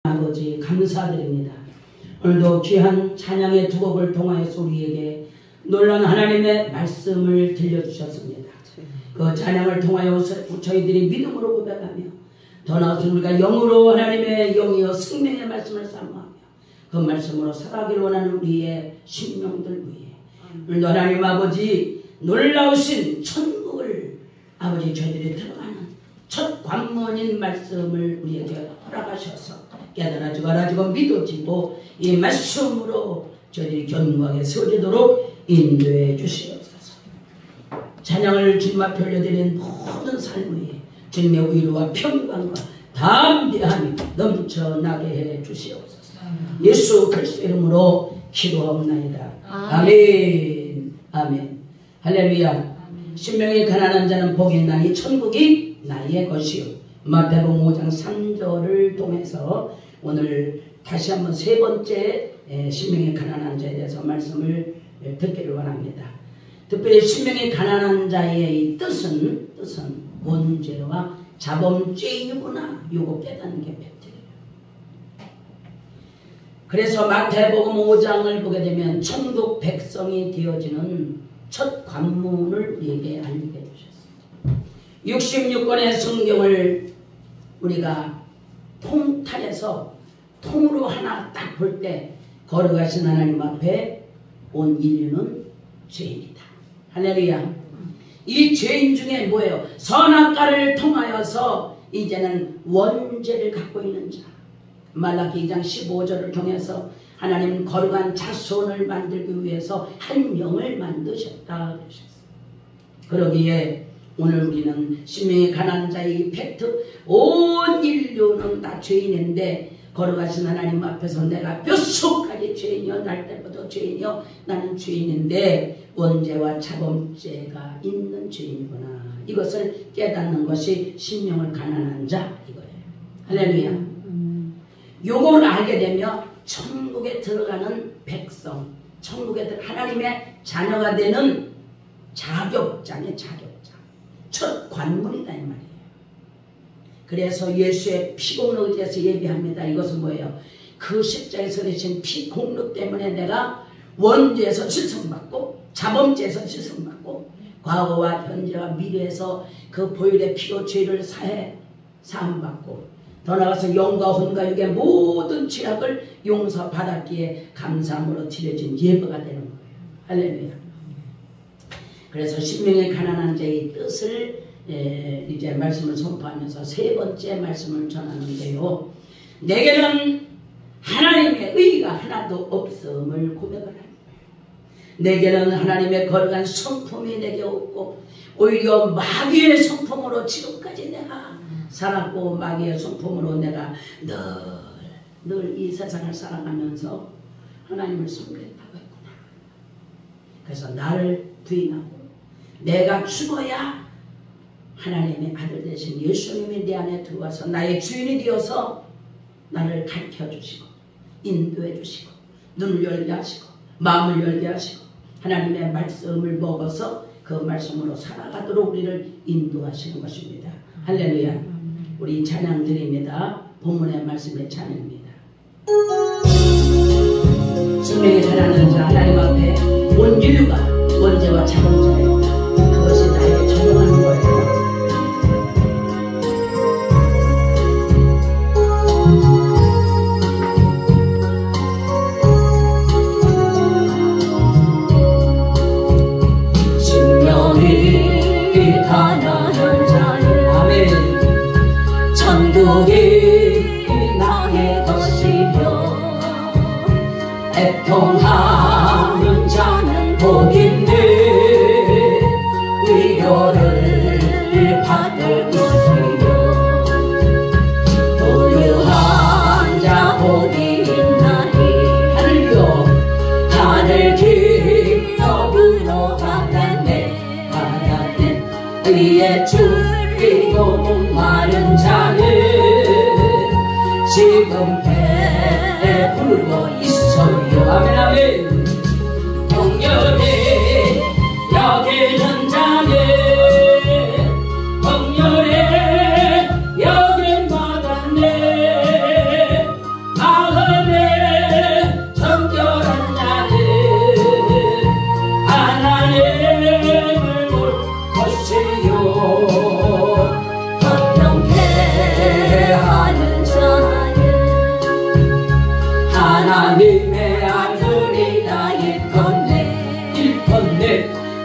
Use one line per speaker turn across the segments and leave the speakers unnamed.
아버지 감사드립니다. 오늘도 귀한 찬양의 두 곡을 통하여서 우리에게 놀라운 하나님의 말씀을 들려주셨습니다. 그 찬양을 통하여 저희들이 믿음으로 고백하며 더 나아가서 우리가 영으로 하나님의 영이여 생명의 말씀을 사모하며 그 말씀으로 살아가기를 원하는 우리의 심령들 위해 오늘도 하나님 아버지 놀라우신 천국을 아버지 저희들이 들어가는 첫 관문인 말씀을 우리에게 허락하셔서 깨달아지고 알아지고 믿어지고 이 말씀으로 저희들이 견고하게 세워지도록 인도해 주시옵소서. 찬양을 주님 앞에 올려드린 모든 삶 위에 주님의 위로와 평강과 담대함이 넘쳐나게 해 주시옵소서. 예수 그리스도 이름으로 기도하옵나이다. 아멘. 아멘. 할렐루야. 신명이 가난한 자는 복이 있나니 천국이 나의 것이요. 마태복음 5장 3절을 통해서 오늘 다시 한번 세 번째 신명이 가난한 자에 대해서 말씀을 듣기를 원합니다. 특별히 신명이 가난한 자의 이 뜻은 원죄와 자범죄이구나 요거 깨닫는 게 팩트예요. 그래서 마태복음 5장을 보게 되면 천국 백성이 되어지는 첫 관문을 우리에게 알리게 해주셨습니다. 66권의 성경을 우리가 통탄해서 통으로 하나 딱 볼 때 걸어가신 하나님 앞에 온 인류는 죄인이다. 할렐루야. 이 죄인 중에 뭐예요? 선악과를 통하여서 이제는 원죄를 갖고 있는 자. 말라기 2장 15절을 통해서 하나님 거룩한 자손을 만들기 위해서 한 명을 만드셨다 그러셨어요. 그러기에 오늘 우리는 신명의 가난한 자의 팩트 온 인류는 다 죄인인데 걸어가신 하나님 앞에서 내가 뼛속까지 죄인이여 날 때부터 죄인이여 나는 죄인인데 원죄와 자범죄가 있는 죄인이구나. 이것을 깨닫는 것이 신명을 가난한 자 이거예요. 할렐루야. 요걸 알게 되면 천국에 들어가는 백성, 천국에 하나님의 자녀가 되는 자격자네. 자격자. 첫 관문이다 이 말이에요. 그래서 예수의 피공로 의지해서 얘기합니다. 이것은 뭐예요? 그 십자에서 되신 피공로 때문에 내가 원죄에서 칠성받고 자범죄에서 칠성받고 과거와 현재와 미래에서 그 보혈의 피로 죄를 사함받고 더 나아가서 영과 혼과 육의 모든 죄악을 용서받았기에 감사함으로 드려진 예배가 되는 거예요. 할렐루야. 그래서 신명의 가난한 자의 뜻을 이제 말씀을 선포하면서 세 번째 말씀을 전하는데요. 내게는 하나님의 의가 하나도 없음을 고백을 합니다. 내게는 하나님의 거룩한 성품이 내게 없고 오히려 마귀의 성품으로 지금까지 내가 살았고 마귀의 성품으로 내가 늘 이 세상을 살아가면서 하나님을 섬겼다고 했구나. 그래서 나를 부인하고 내가 죽어야 하나님의 아들 되신 예수님이 내 안에 들어와서 나의 주인이 되어서 나를 가르쳐 주시고 인도해 주시고 눈을 열게 하시고 마음을 열게 하시고 하나님의 말씀을 먹어서 그 말씀으로 살아가도록 우리를 인도하시는 것입니다. 할렐루야. 우리 찬양 드립니다. 본문의 말씀의 찬양입니다. 신명이 가난한 자 하나님 앞에 온 인류가 원죄와 자범죄예요. 그것이 나에게 적용하는 거예요.
애통하는 자는 복인데 위로를 받을 것이요 부유한 자 복이 있나니 하늘 기업으로 받았네 의에 줄이고 목마른 자는 지금 배에 불고 있어요. 아멘 아멘. 동열에 여기는 자는 동열에 여긴 받았네 하나님의 아들이라 일컫네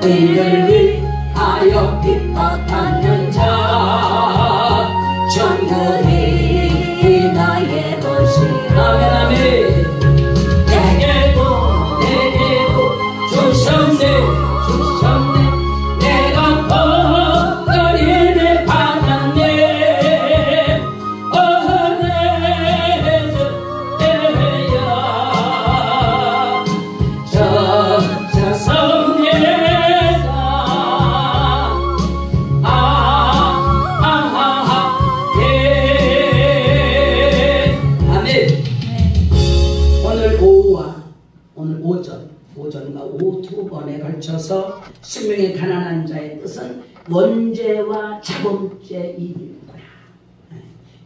이를 위하여 핍박하는 자 천국이 나의 것이라. 아멘. 내게도 주셨네 내가 헛거리를 받았네 어레즈에야 저성례사 아멘. 오늘 오전과 오후 두 번에 걸쳐서 생명의 가난한 자의 뜻은 원죄와 자범죄이구나.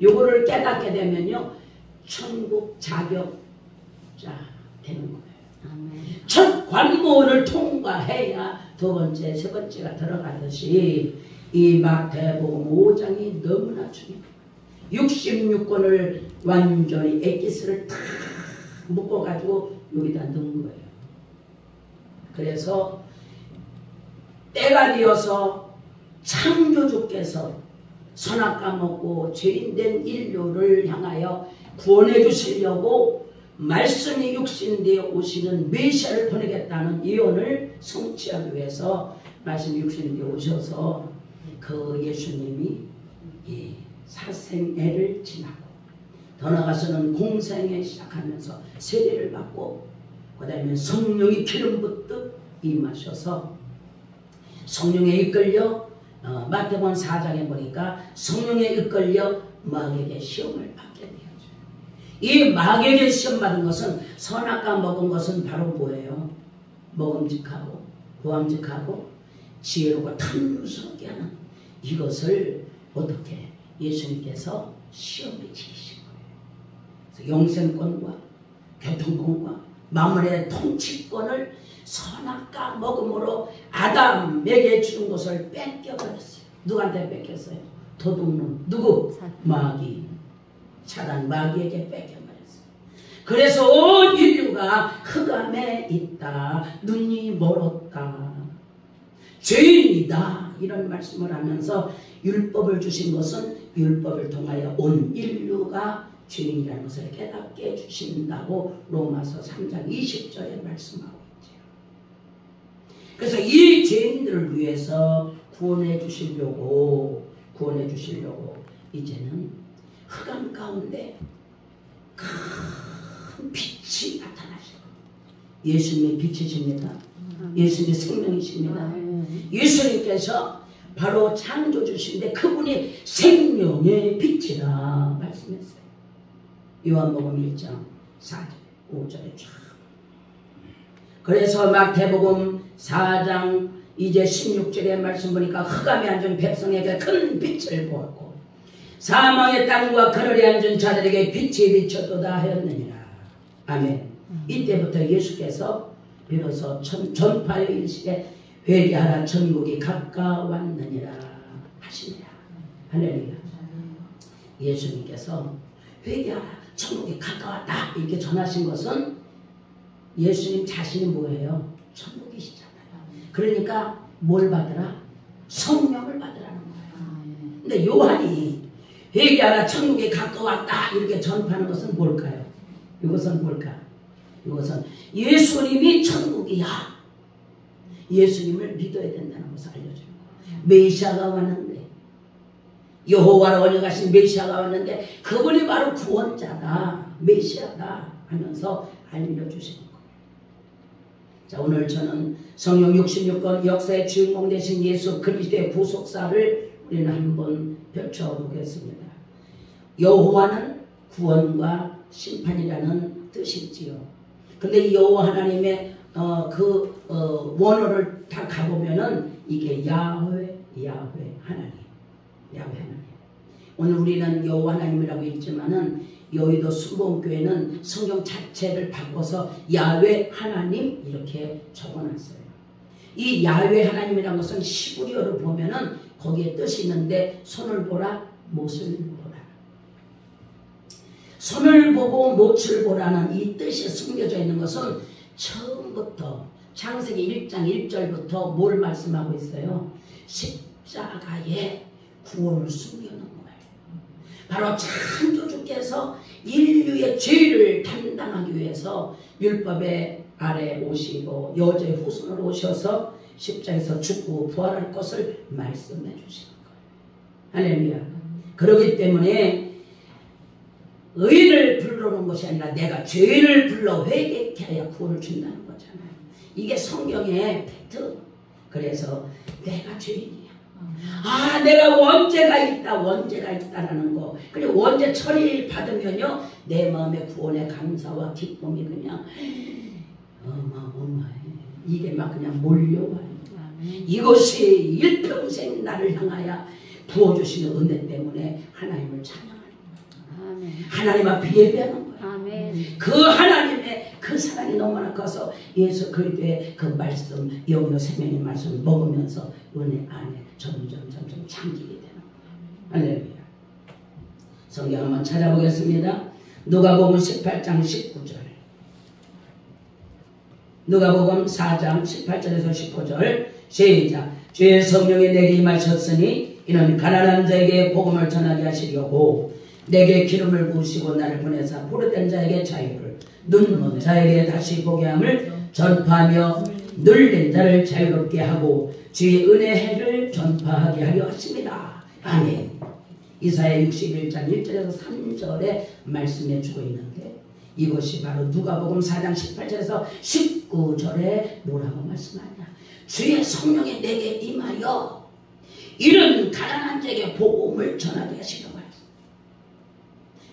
요거를 깨닫게 되면요 천국 자격자 되는 거예요. 첫 관문을 통과해야 두 번째, 세 번째가 들어가듯이 이 마태복음 5장이 너무나 중요해요. 66권을 완전히 엑기스를 다 묶어가지고 여기다 넣은 거예요. 그래서 때가 되어서 창조주께서 선악과 먹고 죄인된 인류를 향하여 구원해 주시려고 말씀이 육신되어 오시는 메시아를 보내겠다는 예언을 성취하기 위해서 말씀이 육신되어 오셔서 그 예수님이 사생애를 지나고 더 나아가서는 공생에 시작하면서 세례를 받고 그 다음에 성령이 기름 붓듯 임하셔서 성령에 이끌려 마태복음 4장에 보니까 성령에 이끌려 마귀에게 시험을 받게 되었죠. 이 마귀에게 시험 받은 것은 선악과 먹은 것은 바로 뭐예요? 먹음직하고 보암직하고 지혜롭고 탐스럽게 하는 이것을 어떻게 예수님께서 시험에 지으신 거예요. 그래서 영생권과 교통권과 만물의 통치권을 선악과 먹음으로 아담에게 주는 것을 뺏겨버렸어요. 누구한테 뺏겼어요? 도둑놈. 누구? 마귀. 사단 마귀에게 뺏겨버렸어요. 그래서 온 인류가 흑암에 있다. 눈이 멀었다. 죄인이다. 이런 말씀을 하면서 율법을 주신 것은 율법을 통하여 온 인류가 죄인이라는 것을 깨닫게 해주신다고 로마서 3장 20절에 말씀하고 있죠. 그래서 이 죄인들을 위해서 구원해 주시려고 이제는 흑암 가운데 큰 빛이 나타나시고 예수님의 빛이십니다. 예수님의 생명이십니다. 예수님께서 바로 창조주신데 그분이 생명의 빛이라 말씀했어요. 요한복음 1장 4절 5절에 쫙. 그래서 마태복음 4장 이제 16절의 말씀 보니까 흑암에 앉은 백성에게 큰 빛을 보았고 사망의 땅과 그늘에 앉은 자들에게 빛이 비쳤도다 하였느니라. 아멘. 이때부터 예수께서 비로소 전파의 일시에 회개하라 천국이 가까웠느니라 하시니라. 할렐루야. 예수님께서 회개하라 천국이 가까웠다 이렇게 전하신 것은 예수님 자신이 뭐예요? 천국이시잖아요. 그러니까 뭘 받으라? 성령을 받으라는 거예요. 근데 요한이 회개하라 천국이 가까웠다 이렇게 전파하는 것은 뭘까요? 이것은 뭘까? 이것은 예수님이 천국이야. 예수님을 믿어야 된다는 것을 알려줘요. 메시아가 왔는데 여호와로 언약하신 메시아가 왔는데 그분이 바로 구원자다. 메시아다 하면서 알려주시는 거예요. 자, 오늘 저는 성령 66권 역사의 주인공 되신 예수 그리스도의 구속사를 우리는 한번 펼쳐보겠습니다. 여호와는 구원과 심판이라는 뜻이지요. 근데 이 여호와 하나님의 원어를 다 가보면은 이게 야훼 하나님. 오늘 우리는 여호와 하나님이라고 읽지만은 여의도 순복음교회는 성경 자체를 바꿔서 야훼 하나님 이렇게 적어놨어요. 이 야훼 하나님이라는 것은 시브리어를 보면은 거기에 뜻이 있는데 손을 보라, 못을 보라. 손을 보고 못을 보라는 이 뜻이 숨겨져 있는 것은 처음부터 창세기 1장 1절부터 뭘 말씀하고 있어요? 십자가에 구원을 숨겨놓은 거예요. 바로 창조주께서 인류의 죄를 담당하기 위해서 율법의 아래 오시고 여자의 후손으로 오셔서 십자가에서 죽고 부활할 것을 말씀해 주시는 거예요. 할렐루야. 그렇기 때문에 의인을 불러놓은 것이 아니라 내가 죄인을 불러 회개케 하여 구원을 준다는 거잖아요. 이게 성경의 팩트. 그래서 내가 죄인이야. 아, 내가 원죄가 있다라는 거. 그리고 원죄 처리 받으면요, 내 마음의 구원의 감사와 기쁨이 그냥 어마어마해. 이게 막 그냥 몰려와요. 이것이 일평생 나를 향하여 부어주시는 은혜 때문에 하나님을 찬양하는 거예요. 하나님 앞에 예배하는 거예요. 그 하나님의 그 사랑이 너무나 커서 예수 그리스도의 그 말씀, 영요 생명의 말씀을 먹으면서 은혜 안에 점점 잠기게 되는 거예요. 할렐루야. 성경 한번 찾아보겠습니다. 누가복음 18장 19절. 누가복음 4장 18절에서 19절 시작. 주의 성령이 내게 임하셨으니 이는 가난한 자에게 복음을 전하게 하시려고 내게 기름을 부으시고 나를 보내사 포로된 자에게 자유를, 눈먼 자에게 다시 보게 함을 전파하며 눌린 자를 자유롭게 하고 주의 은혜의 해를 전파하게 하려 하십니다. 아멘. 이사야 61장 1절에서 3절에 말씀해 주고 있는데 이것이 바로 누가복음 4장 18절에서 19절에 뭐라고 말씀하냐. 주의 성령이 내게 임하여 이런 가난한 자에게 복음을 전하게 하시려고 하셨습니다.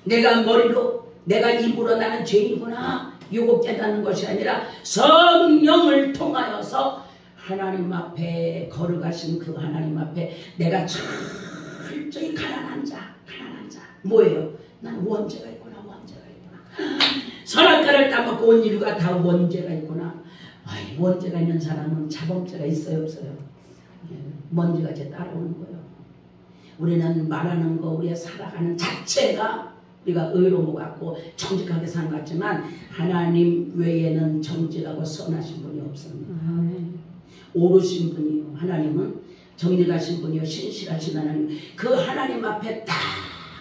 내가 머리로 내가 입으로 나는 죄인이구나 요거 깨닫는 것이 아니라 성령을 통하여서 하나님 앞에 걸어가신 그 하나님 앞에 내가 철저히 가난한 자 뭐예요? 나는 원죄가 있구나. 선악과를 따먹고 온 인류가 다 원죄가 있구나. 아이, 원죄가 있는 사람은 자범죄가 있어요 없어요? 먼지가 이제 따라오는 거예요. 우리는 말하는 거 우리가 살아가는 자체가 우리가 의로운 것 같고 정직하게 사는 것 같지만 하나님 외에는 정직하고 선하신 분이 없습니다. 오르신 분이요. 하나님은 정직하신 분이요. 신실하신 하나님. 그 하나님 앞에 딱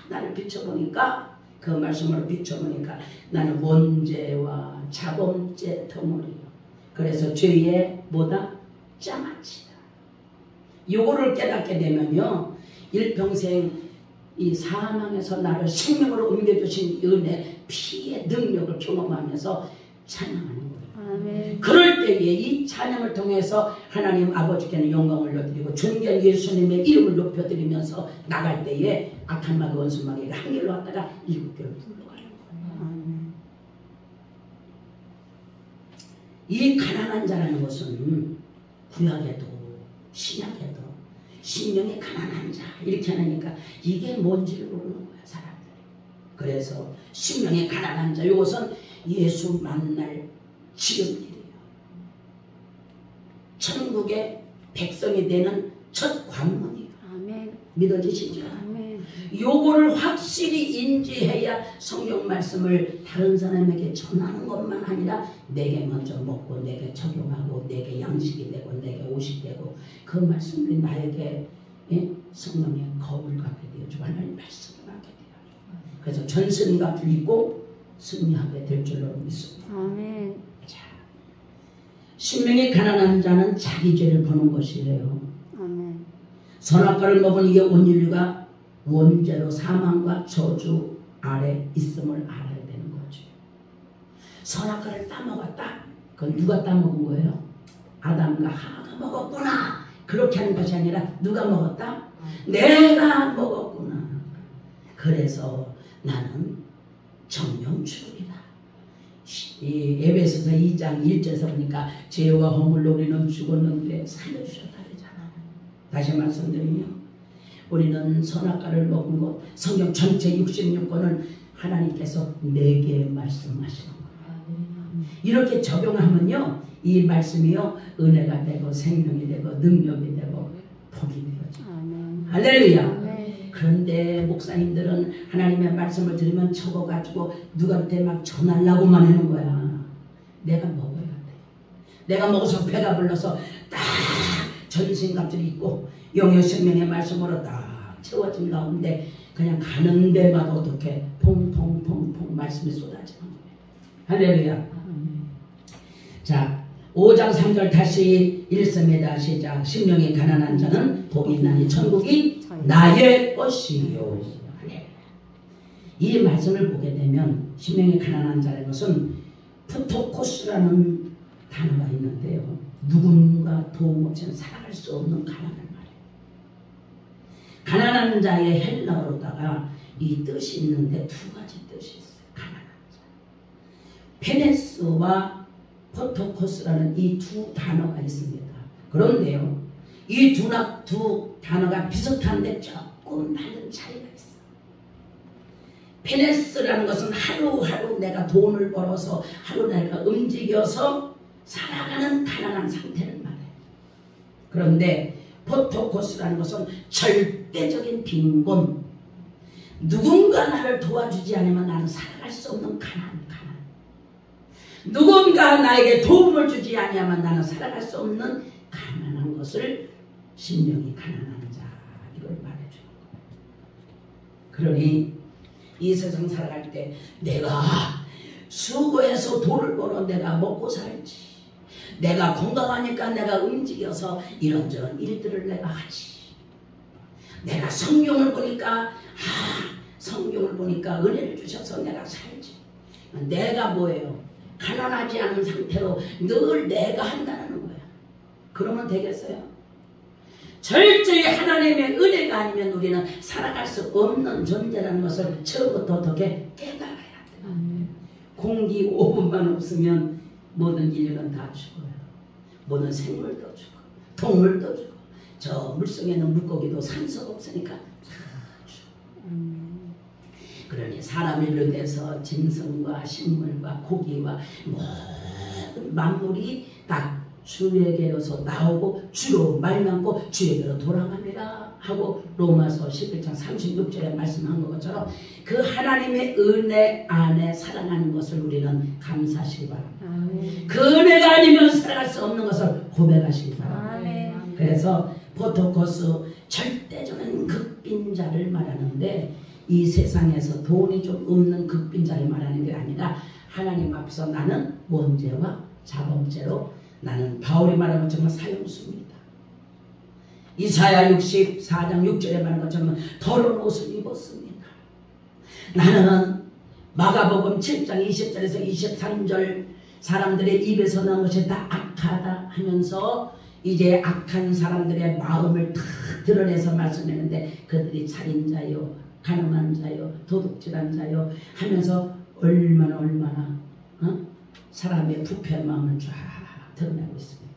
나를 비춰보니까 그 말씀으로 비춰보니까 나는 원죄와 자범죄 덩어리요. 그래서 죄의 뭐다? 장아찌다. 요거를 깨닫게 되면요. 일평생 이 사망에서 나를 생명으로 옮겨주신 은혜, 피의 능력을 경험하면서 찬양하는 거예요. 아멘. 그럴 때에 이 찬양을 통해서 하나님 아버지께는 영광을 올려드리고 존귀한 예수님의 이름을 높여드리면서 나갈 때에 악한 마귀 원수마귀가 한 길로 왔다가 일곱 길로 불러가는 거예요. 이 가난한 자라는 것은 구약에도 신약에도 신명의 가난한 자 이렇게 하니까 이게 뭔지를 모르는 거야 사람들이. 그래서 신명의 가난한 자 이것은 예수 만날 지름길이에요. 천국의 백성이 되는 첫 관문이에요. 아멘. 믿어지시죠? 아멘. 요거를 확실히 인지해야 성경 말씀을 다른 사람에게 전하는 것만 아니라 내게 먼저 먹고 내게 적용하고 내게 양식이 되고 내게 옷이 되고 그 말씀이 나에게 성령의 겁을 갖게 되어주고 하나님 말씀을 갖게 되어주고 그래서 전승과 불리고 승리하게 될 줄로 믿습니다. 아멘. 자, 신명이 가난한 자는 자기 죄를 보는 것이래요. 아멘. 선악과를 먹은 이게 온 인류가 원죄로 사망과 저주 아래 있음을 알아야 되는 거죠. 선악과를 따먹었다. 그건 누가 따먹은 거예요? 아담과 하와가 먹었구나. 그렇게 하는 것이 아니라 누가 먹었다? 내가 먹었구나. 그래서 나는 정령추이다. 이 에베소서 2장 1절에서 보니까 죄와 허물로 우리는 죽었는데 살려주셨다 그러잖아. 다시 말씀드리면 우리는 선악과를 먹은 것 성경 전체 66권을 하나님께서 내게 말씀하시는 거예요. 이렇게 적용하면요 이 말씀이요 은혜가 되고 생명이 되고 능력이 되고 복이 되죠. 할렐루야. 그런데 목사님들은 하나님의 말씀을 들으면 적어가지고 누구한테 막 전하려고만 하는 거야. 내가 먹어야 돼. 내가 먹어서 배가 불러서 딱 전신갑주를 입고 영의 생명의 말씀으로 딱 채워진 가운데 그냥 가는 데마다 어떻게 퐁퐁퐁퐁 말씀이 쏟아지는 거예요. 할렐루야. 자, 5장 3절 다시 읽습니다. 시작. 심령이 가난한 자는 복이 있나니 천국이 나의 것이요. 이 말씀을 보게 되면 심령이 가난한 자라는 것은 푸토코스라는 단어가 있는데요. 누군가 도움 없이는 살아갈 수 없는 가난을 말해요. 가난한 자의 헬라어로다가 이 뜻이 있는데 두 가지 뜻이 있어요. 가난한 자. 페네스와 포토코스라는 이 두 단어가 있습니다. 그런데요, 이 두 단어가 비슷한데 조금 다른 차이가 있어요. 페네스라는 것은 하루하루 내가 돈을 벌어서 하루 내가 움직여서 살아가는 가난한 상태를 말해요. 그런데 포토코스라는 것은 절대적인 빈곤, 누군가 나를 도와주지 않으면 나는 살아갈 수 없는 가난. 누군가 나에게 도움을 주지 아니하면 나는 살아갈 수 없는 가난한 것을 심령이 가난한 자, 이걸 말해주는 거예요. 그러니 이 세상 살아갈 때 내가 수고해서 돈을 벌어 내가 먹고 살지, 내가 건강하니까 내가 움직여서 이런저런 일들을 내가 하지, 내가 성경을 보니까 은혜를 주셔서 내가 살지, 내가 뭐예요? 가난하지 않은 상태로 늘 내가 한다는 거야. 그러면 되겠어요? 절대히 하나님의 은혜가 아니면 우리는 살아갈 수 없는 존재라는 것을 처음부터 어떻게 깨달아야 돼요. 공기 5분만 없으면 모든 인류는 다 죽어요. 모든 생물도 죽어, 동물도 죽어. 저 물속에는 물고기도 산소가 없으니까 다 죽어. 그러니 사람을 비롯해서 짐승과 식물과 고기와 모든 만물이 다 주에게로서 나오고 주로 말만고 주에게로 돌아갑니다 하고 로마서 11장 36절에 말씀한 것처럼 그 하나님의 은혜 안에 살아가는 것을 우리는 감사하시기 바랍니다. 그 은혜가 아니면 살아갈 수 없는 것을 고백하시기 바랍니다. 그래서 포토코스 절대적인 극빈자를 말하는데 이 세상에서 돈이 좀 없는 극빈자를 말하는 게 아니라 하나님 앞에서 나는 원죄와 자범죄로 나는 바울이 말한 것처럼 사형수입니다. 이사야 64장 6절에 말한 것처럼 더러운 옷을 입었습니다. 나는 마가복음 7장 20절에서 23절 사람들의 입에서 나온 것이 다 악하다 하면서 이제 악한 사람들의 마음을 다 드러내서 말씀했는데 그들이 살인자요, 가늠한 자요, 도둑질한 자요 하면서 얼마나 사람의 부패한 마음을 쫙 드러내고 있습니까?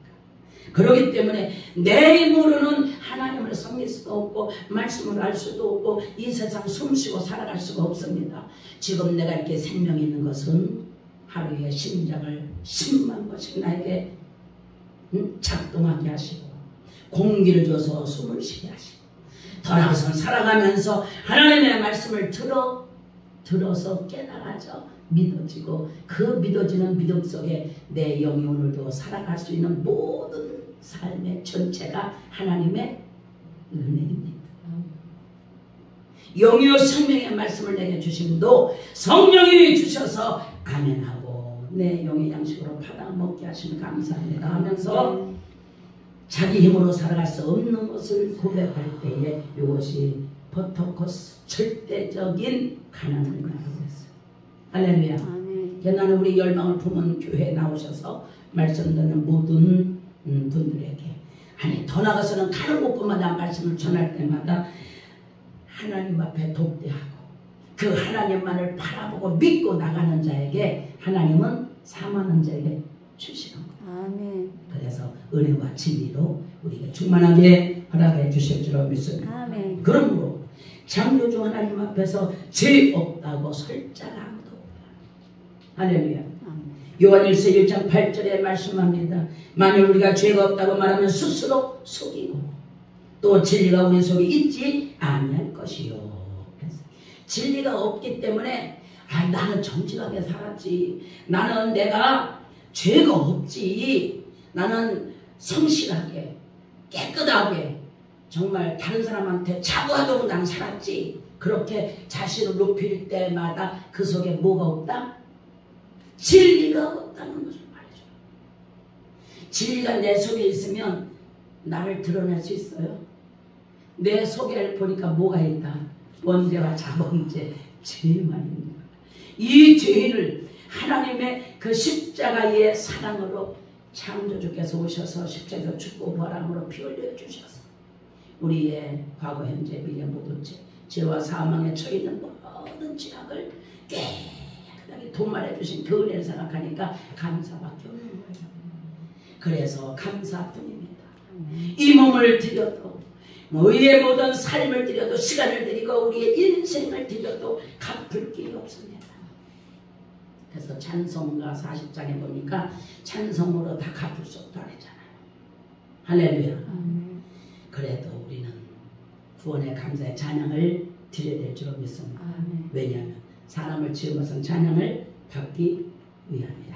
그렇기 때문에 내 힘으로는 하나님을 섬길 수도 없고 말씀을 알 수도 없고 이 세상 숨쉬고 살아갈 수가 없습니다. 지금 내가 이렇게 생명이 있는 것은 하루에 심장을 10만 번씩 나에게 작동하게 하시고 공기를 줘서 숨을 쉬게 하시고 더 나아가서 살아가면서 하나님의 말씀을 들어서 깨달아져 믿어지고 그 믿어지는 믿음 속에 내 영이 오늘도 살아갈 수 있는 모든 삶의 전체가 하나님의 은혜입니다. 영이요 생명의 말씀을 내게 주심도 성령이 주셔서 아멘하고 내 영의 양식으로 받아 먹게 하시면 감사합니다 하면서 자기 힘으로 살아갈 수 없는 것을 고백할 때에 이것이 포토코스 절대적인 가난을 말하고 있어요. 할렐루야. 나는 우리 열방을 품은 교회에 나오셔서 말씀 듣는 모든 분들에게 아니 더 나아가서는 가는 곳마다 말씀을 전할 때마다 하나님 앞에 독대하고 그 하나님만을 바라보고 믿고 나가는 자에게 하나님은 사모하는 자에게 주시는 거예요. 아멘. 그래서 은혜와 진리로 우리에게 충만하게 허락해 주실 줄 믿습니다. 아멘. 그러므로 창조주 하나님 앞에서 죄 없다고 설 자가 아무도 없다. 할렐루야. 요한일서 1장 8절에 말씀합니다. 만일 우리가 죄가 없다고 말하면 스스로 속이고 또 진리가 우리 속에 있지 아니할 것이다. 것이요. 진리가 없기 때문에 나는 정직하게 살았지. 나는 내가 죄가 없지. 나는 성실하게 깨끗하게 정말 다른 사람한테 자부하도록 나는 살았지. 그렇게 자신을 높일 때마다 그 속에 뭐가 없다? 진리가 없다는 것을 말해줘요. 진리가 내 속에 있으면 나를 드러낼 수 있어요. 내 속에 보니까 뭐가 있다? 원죄와 자범죄, 죄만입니다. 이 죄를 하나님의 그 십자가의 사랑으로 창조주께서 오셔서 십자가에서 죽고 부활함으로 피 흘려 주셔서 우리의 과거, 현재, 미래 모든 죄와 사망에 처해 있는 모든 죄악을 깨끗하게 도말해 주신 그 은혜를 생각하니까 감사밖에 없는 거예요. 그래서 감사뿐입니다. 이 몸을 드려도 우리의 모든 삶을 드려도 시간을 드리고 우리의 인생을 드려도 갚을 길이 없습니다. 그래서 찬송가 40장에 보니까 찬송으로 다 갚을 수 없다 그랬잖아요. 할렐루야. 그래도 우리는 구원의 감사의 찬양을 드려야 될 줄 믿습니다. 왜냐하면 사람을 지은 것은 찬양을 받기 위함이라.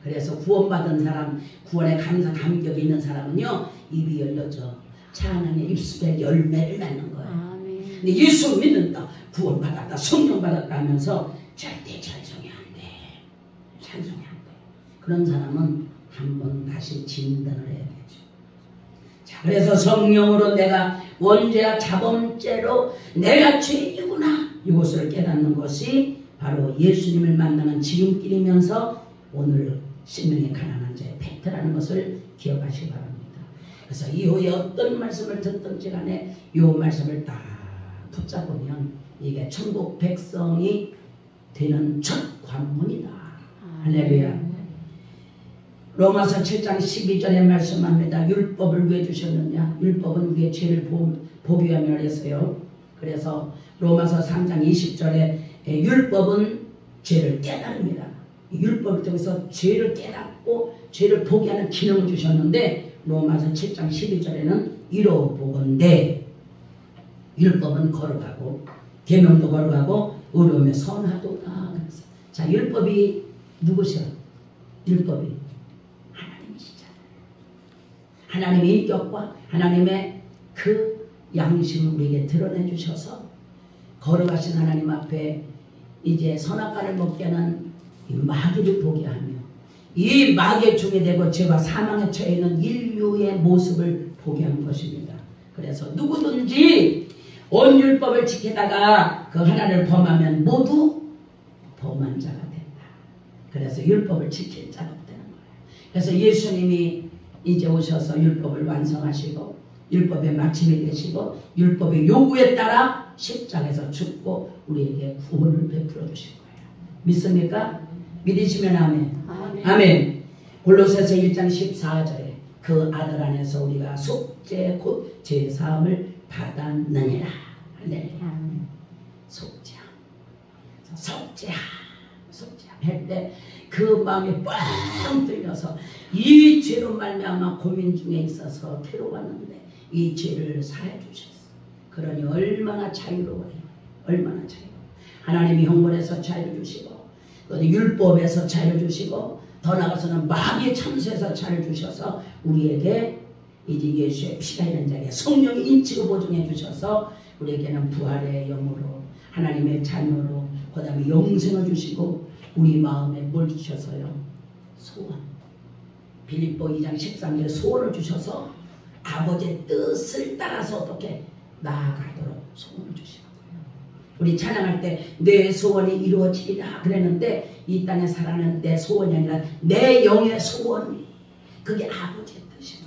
그래서 구원받은 사람, 구원의 감사 감격이 있는 사람은요, 입이 열려져 찬양의 입술에 열매를 맺는 거예요. 근데 예수 믿는다, 구원받았다, 성령 받았다 하면서 절대 찬송이 안 돼. 찬송이 안 돼. 그런 사람은 한번 다시 진단을 해야 되죠. 자, 그래서 성령으로 내가 원죄와 자범죄로 내가 죄인이구나, 이것을 깨닫는 것이 바로 예수님을 만나는 지름길이면서 오늘 신명의 가난한 자의 팩트라는 것을 기억하시기 바랍니다. 그래서 이후에 어떤 말씀을 듣든지 간에 이 말씀을 딱 붙잡으면 이게 천국 백성이 되는 첫 관문이다. 할렐루야. 로마서 7장 12절에 말씀합니다. 율법을 왜 주셨느냐? 율법은 우리의 죄를 보기 위함이라 했어요. 그래서 로마서 3장 20절에 율법은 죄를 깨달습니다. 율법을 통해서 죄를 깨닫고 죄를 보게 하는 기능을 주셨는데 로마서 7장 12절에는 이로 보건대 율법은 걸어가고 계명도 걸어가고 의로움에 선하도다. 자, 율법이 누구시여? 율법이 하나님이시잖아요. 하나님의 인격과 하나님의 그 양심을 우리에게 드러내 주셔서 걸어가신 하나님 앞에 이제 선악과를 먹게 하는 이 마귀를 보게 하며 이 마귀의 종이 되고 죄와 사망에 처해 있는 인류의 모습을 보게 한 것입니다. 그래서 누구든지 온 율법을 지키다가 그 하나를 범하면 모두 범한 자가 된다. 그래서 율법을 지킬 자가 되는 거예요. 그래서 예수님이 이제 오셔서 율법을 완성하시고 율법의 마침이 되시고 율법의 요구에 따라 십자가에서 죽고 우리에게 구원을 베풀어 주신 거예요. 믿습니까? 믿으시면 아멘. 아멘. 골로새서 1장 14절에 그 아들 안에서 우리가 속죄 곧 죄사함을 받았느니라. 할렐루야. 속죄. 속죄 할 때 그 마음이 뻥 뚫려서 이 죄로 말미암아 고민 중에 있어서 괴로웠는데 이 죄를 사해 주셨어. 그러니 얼마나 자유로워요. 얼마나 자유로워. 하나님이 형벌에서 자유 주시고 또 율법에서 자유 주시고 더 나아가서는 마귀의 참수에서 자유 주셔서 우리에게 이제 예수의 피가 있는 자에게 성령의 인치로 보증해 주셔서 우리에게는 부활의 영으로 하나님의 자녀로 그 다음에 영생을 주시고 우리 마음에 뭘 주셔서요? 소원. 빌립보 2장 13절에 소원을 주셔서 아버지의 뜻을 따라서 어떻게 나아가도록 소원을 주시는 거예요. 우리 찬양할 때 내 소원이 이루어지리라 그랬는데 이 땅에 살아가는 내 소원이 아니라 내 영의 소원, 그게 아버지의 뜻이에요.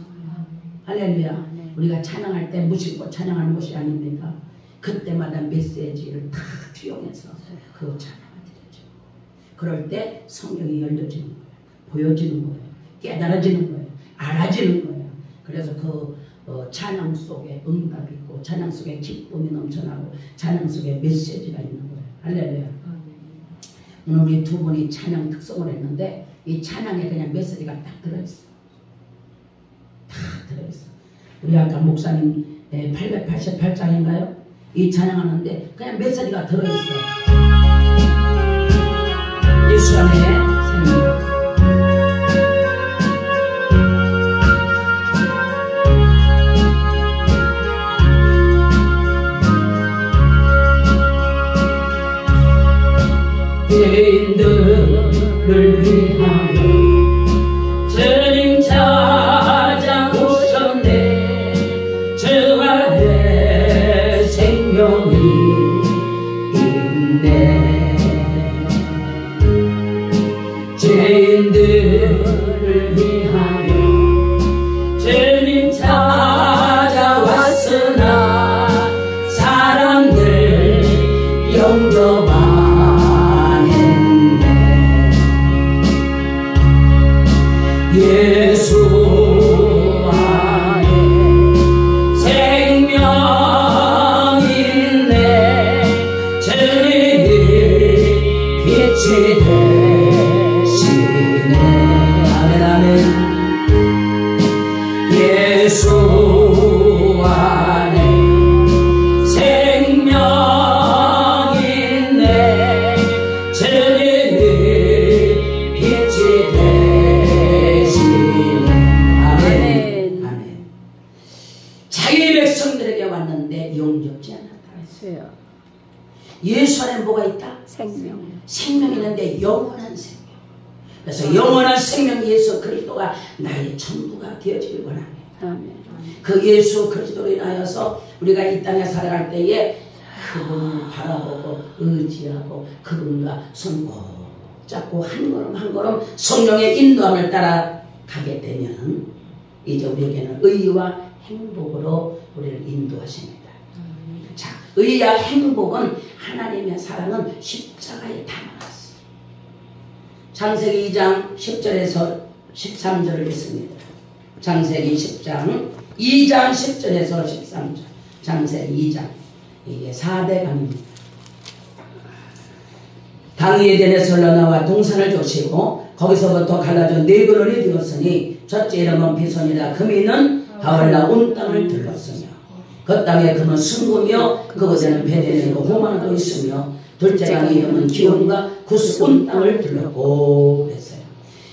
할렐루야. 우리가 찬양할 때 무심코 찬양하는 것이 아닙니다. 그때마다 메시지를 다 투영해서 그 찬양을 드려죠. 그럴 때 성령이 열려지는 거예요. 보여지는 거예요. 깨달아지는 거예요. 알아지는 거예요. 그래서 그 찬양 속에 응답이 있고 찬양 속에 기쁨이 넘쳐나고 찬양 속에 메시지가 있는 거예요. 할렐루야. 오늘 우리 두 분이 찬양 특성을 했는데 이 찬양에 그냥 메시지가 딱 들어있어. 다 들어있어. 우리 아까 목사님 888장인가요?
이 찬양하는데 그냥 메시지가 들어있어. 예수 안에 생명. 죄인들을 위하여 주님 찾아오셨네. 주 안에 생명이 있네. 죄인들을 위하여 주님 찾아왔으나 사람들 영접하 예수 안에 생명 있네. 주님이 빛이 되시네. 아멘 아멘. 예수 안에 생명 있네. 주님이 빛이 자기 백성들에게 왔는데 용접지 않았다. 예수 안에 뭐가 있다?
생명.
생명이 있는데 영원한 생명. 그래서 영원한 생명 예수 그리스도가 나의 전부가 되어지길 원합니다.
아멘.
그 예수 그리스도로 인하여서 우리가 이 땅에 살아갈 때에 그분을 바라보고 의지하고 그분과 손 꼭 잡고 한 걸음 한 걸음 성령의 인도함을 따라 가게 되면 이제 우리에게는 의와 행복으로 우리를 인도하십니다. 자, 의와 행복은 하나님의 사랑은 십자가에 담아놨어. 창세기 2장 10절에서 13절을 읽습니다. 창세기 10장 2장 10절에서 13절. 창세기 2장. 이게 4대 강입니다. 강이 에덴에서 흘러나와 동산을 조시고 거기서부터 갈라져 네 근원이 되었으니 첫째 이름은 비손이라. 금이는 하월라 온 땅을 들렀으며 그 땅에 금은 순금이요 그곳에는 베델과 호마노도 있으며 둘째 강의 이름은 기온과 구스 온 땅을 들렀고 그랬어요.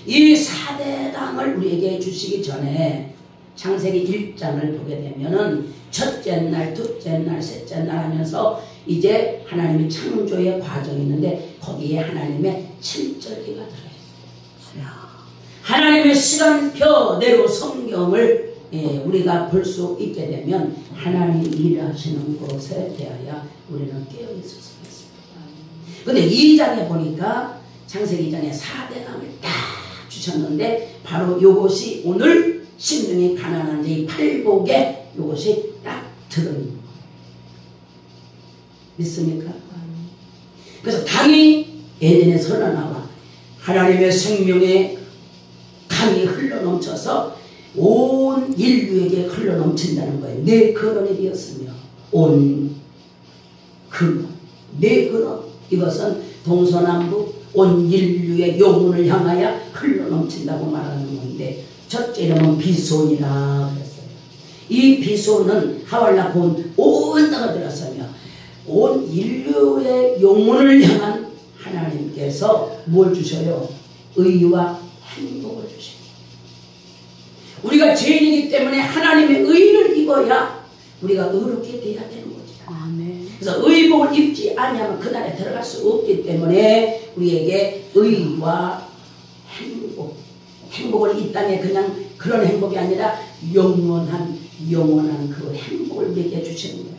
이 4대 강을 우리에게 주시기 전에 창세기 1장을 보게 되면은 첫째 날, 둘째 날, 셋째 날 하면서 이제 하나님의 창조의 과정이 있는데 거기에 하나님의 7절기가 들어있어요. 하나님의 시간표대로 성경을 우리가 볼 수 있게 되면 하나님이 일하시는 것에 대하여 우리는 깨어있을 수 있습니다. 그런데 2장에 보니까 창세기 2장에 4대 강을 딱 주셨는데 바로 이것이 오늘 심령이 가난한 이 팔복에 이것이 딱 들어있는 거예요. 믿습니까? 그래서 강이 에덴에서 흘러나와 하나님의 생명의 강이 흘러넘쳐서 온 인류에게 흘러넘친다는 거예요. 네 근원이 되었으며 온 근원, 네 근원, 이것은 동서남북 온 인류의 영혼을 향하여 흘러넘친다고 말하는 건데 첫째 이름은 비손이라 그랬어요. 이 비손은 하월라 온 땅을 들었으며 온 인류의 영혼을 향한 하나님께서 뭘 주셔요? 의와 행복을 주십니다. 우리가 죄인이기 때문에 하나님의 의를 입어야 우리가 의롭게 돼야 되는 거죠.
아멘.
그래서 의복을 입지 아니하면 그날에 들어갈 수 없기 때문에 우리에게 의와 행복을 이 땅에 그냥 그런 행복이 아니라 영원한 그 행복을 우리에게 주시는 거예요.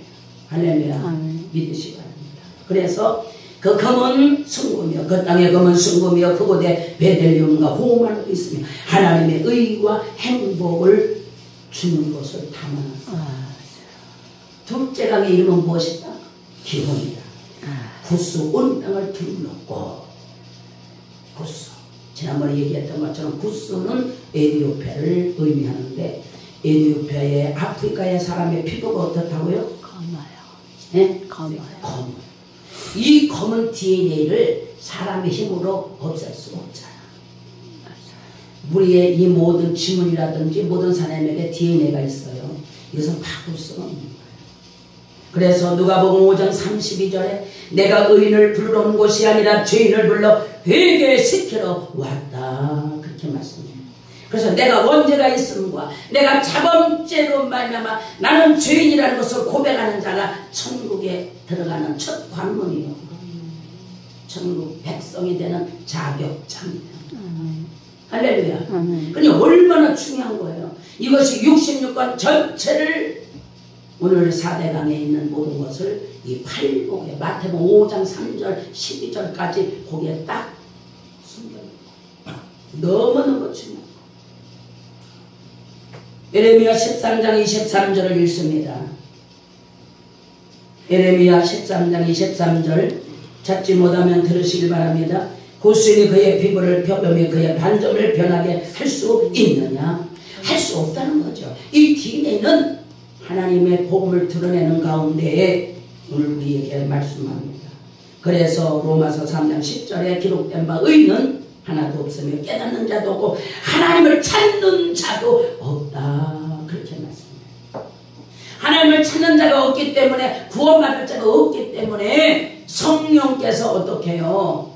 할렐루야. 믿으시기 바랍니다. 그래서 그 금은 순금이요 그 땅의 금은 순금이요 그곳에 베델리움과 호마노도 있으며 하나님의 의와 행복을 주는 것을 담아놨어요. 둘째 강의 이름은 무엇이다? 기혼이다. 구스 온 땅을 둘렀고 구스 지난번에 얘기했던 것처럼 구스는 에티오피아를 의미하는데 에티오피아의 아프리카의 사람의 피부가 어떻다고요?
검어요.
네?
검어요.
검. 이 검은 DNA를 사람의 힘으로 없앨 수 없잖아. 우리의 이 모든 지문이라든지 모든 사람에게 DNA가 있어요. 이것은 바꿀 수가 없는 거예요. 그래서 누가복음 5장 32절에 내가 의인을 부르러 온 곳이 아니라 죄인을 불러 회개시키러 왔다 그렇게 말씀해요. 그래서 내가 원죄가 있음과 내가 자범죄로 말미암아 나는 죄인이라는 것을 고백하는 자가 천국에 들어가는 첫 관문이요. 천국 백성이 되는 자격장이에요. 할렐루야. 그러니 얼마나 중요한 거예요. 이것이 66권 전체를 오늘 4대강에 있는 모든 것을 이 팔복에 마태복음 5장 3절 12절까지 거기에 딱 숨겨놓고 너무너무 중요해요. 예레미야 13장 23절을 읽습니다. 예레미야 13장 23절 찾지 못하면 들으시길 바랍니다. 구수인이 그의 피부를 펴며 그의 반점을 변하게 할 수 있느냐? 할 수 없다는 거죠. 이 DNA는 하나님의 복음을 드러내는 가운데에 오늘 우리에게 말씀합니다. 그래서 로마서 3장 10절에 기록된 바 의인은 하나도 없으며 깨닫는 자도 없고 하나님을 찾는 자도 없다 그렇게 말씀합니다. 하나님을 찾는 자가 없기 때문에 구원받을 자가 없기 때문에 성령께서 어떻게 해요?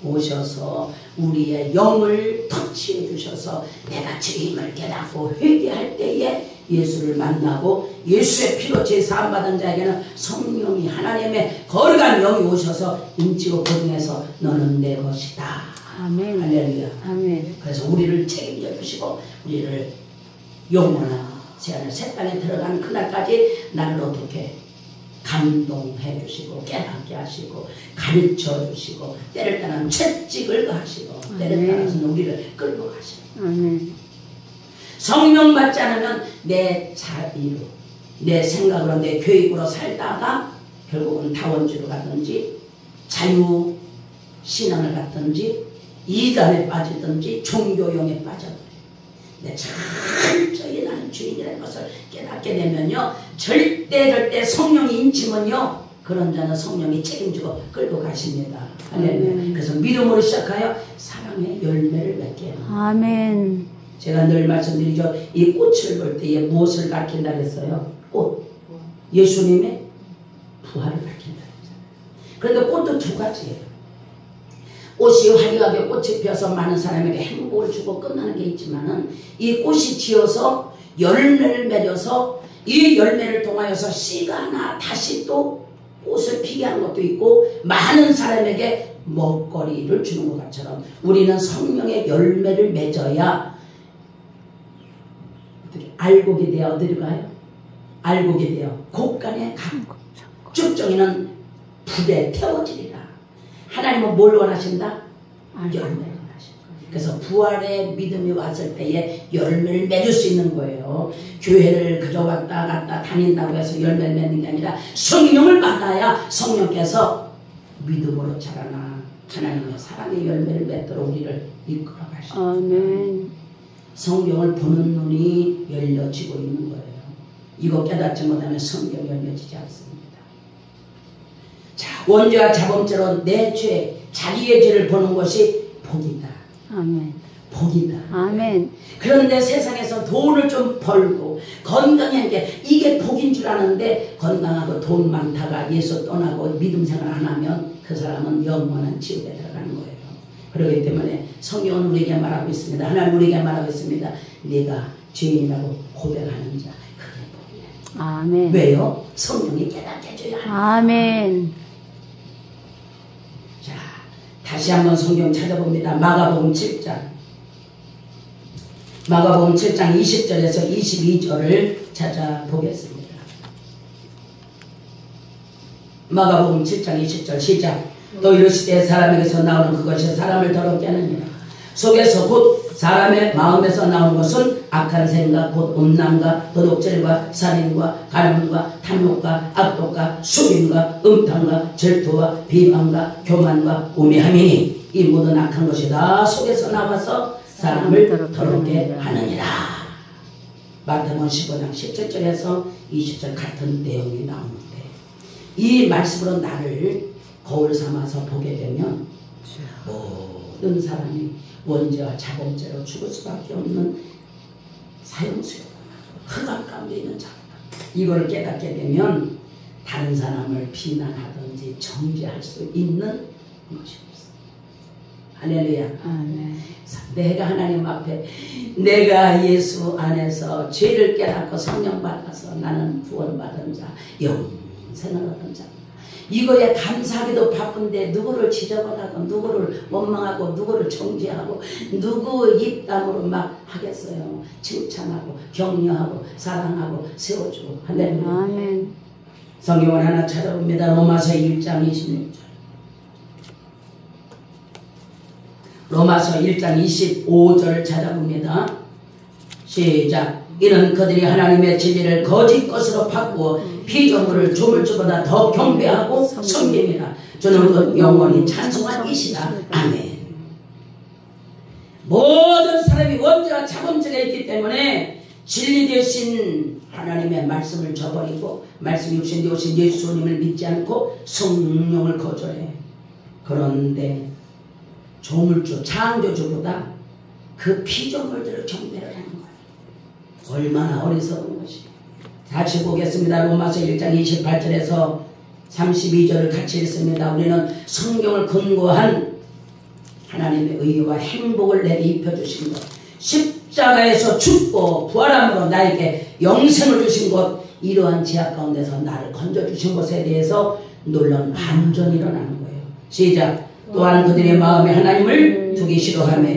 오셔서 우리의 영을 터치해 주셔서 내가 죄임을 깨닫고 회개할 때에 예수를 만나고 예수의 피로 제사함 받은 자에게는 성령이 하나님의 거룩한 영이 오셔서 인치고 보증해서 너는 내 것이다.
아멘.
할렐루야.
아멘.
그래서 우리를 책임져 주시고 우리를 영원한 새 땅에 들어가는 그날까지 나를 어떻게 감동해 주시고 깨닫게 하시고 가르쳐 주시고 때를 따라 채찍을 하시고 때를 따라서는 우리를 끌고 가시고 성령 받지 않으면 내 자비로 내 생각으로 내 계획으로 살다가 결국은 다원주로 가든지 자유신앙을 갖든지 이단에 빠지든지 종교용에 빠져버려요. 내 철저히 나는 죄인이라는 것을 깨닫게 되면요 절대 성령이 인치면요 그런 자는 성령이 책임지고 끌고 가십니다. 할렐루야. 그래서 믿음으로 시작하여 사랑의 열매를 맺게 해요.
아멘.
제가 늘 말씀드리죠. 이 꽃을 볼 때에 무엇을 가르친다 그랬어요? 꽃. 예수님의 부활을 가르친다 그랬잖아요. 그런데 꽃도 두 가지예요. 꽃이 화려하게 꽃이 피어서 많은 사람에게 행복을 주고 끝나는 게 있지만은 이 꽃이 지어서 열매를 맺어서 이 열매를 통하여서 씨가 나 다시 또 꽃을 피게 하는 것도 있고 많은 사람에게 먹거리를 주는 것처럼 우리는 성령의 열매를 맺어야 어떻게 알곡이 되어 어디로 가요? 알곡이 되어 곳간에 가고 쭉정이는 불에 태워지리라. 하나님은 뭘 원하신다? 열매를 원하신다. 그래서 부활의 믿음이 왔을 때에 열매를 맺을 수 있는 거예요. 교회를 그저 왔다 갔다 다닌다고 해서 열매를 맺는 게 아니라 성령을 받아야 성령께서 믿음으로 자라나 하나님의 사랑의 열매를 맺도록 우리를 이끌어 가십니다.
아멘.
성경을 보는 눈이 열려지고 있는 거예요. 이거 깨닫지 못하면 성경이 열려지지 않습니다. 자, 원죄와 자범죄로 내 죄, 자기의 죄를 보는 것이 복이다.
아멘.
복이다.
아멘.
그런데 세상에서 돈을 좀 벌고 건강한 게 이게 복인 줄 아는데 건강하고 돈 많다가 예수 떠나고 믿음 생활 안 하면 그 사람은 영원한 지옥에 들어가는 거예요. 그렇기 때문에 성경은 우리에게 말하고 있습니다. 하나님 우리에게 말하고 있습니다. 네가 죄인이라고 고백하는 자 그게 복이야.
아멘.
왜요? 성령이 깨닫게 해줘야 합니다.
아멘.
자, 다시 한번 성경 찾아봅니다. 마가복음 7장. 마가복음 7장 20절에서 22절을 찾아보겠습니다. 마가복음 7장 20절 시작. 또 이르시되 사람에게서 나오는 그것이 사람을 더럽게 하느니라. 속에서 곧 사람의 마음에서 나오는 것은 악한 생각 곧 음란과 도둑질과 살인과 간음과 탐욕과 악독과 술임과 음탕과 질투와 비방과 교만과 우매함이니 이 모든 악한 것이 다 속에서 나와서 사람을 더럽게 하느니라. 마태복음 15장 17절에서 20절 같은 내용이 나오는데 이 말씀으로 나를 거울 삼아서 보게 되면 모든 사람이 원죄와 자범죄로 죽을 수밖에 없는 사형수였구나. 흑암 가운데 있는 자구나. 이걸 깨닫게 되면
다른 사람을 비난하든지 정죄할 수 있는 것이 없어. 할렐루야.
아멘.
내가 하나님 앞에 내가 예수 안에서 죄를 깨닫고 성령 받아서 나는 구원받은 자, 영생을 얻은 자. 이거에 감사하기도 바쁜데 누구를 지적하고 누구를 원망하고 누구를 정죄하고 누구 입담으로 막 하겠어요. 칭찬하고 격려하고 사랑하고 세워주고. 할렐루야.
아멘.
성경을 하나 찾아봅니다. 로마서 1장 26절. 로마서 1장 25절 찾아봅니다. 시작. 이는 그들이 하나님의 진리를 거짓 것으로 바꾸어 피조물을 조물주보다 더 경배하고 섬깁니다. 저는 그 영원히 찬송한 이시다. 아멘. 모든 사람이 원죄와 자범죄가 있기 때문에 진리 대신 하나님의 말씀을 저버리고 말씀 육신 되오신 예수님을 믿지 않고 성령을 거절해. 그런데 조물주, 창조주보다 그 피조물들을 경배를 하는 거예요. 얼마나 어리석은 것이. 다시 보겠습니다. 로마서 1장 28절에서 32절을 같이 읽습니다. 우리는 성경을 근거한 하나님의 의와 행복을 내게 입혀주신 것, 십자가에서 죽고 부활함으로 나에게 영생을 주신 것, 이러한 제약 가운데서 나를 건져주신 것에 대해서 놀라운 반전이 일어나는 거예요. 시작. 또한 그들의 마음에 하나님을 두기 싫어하며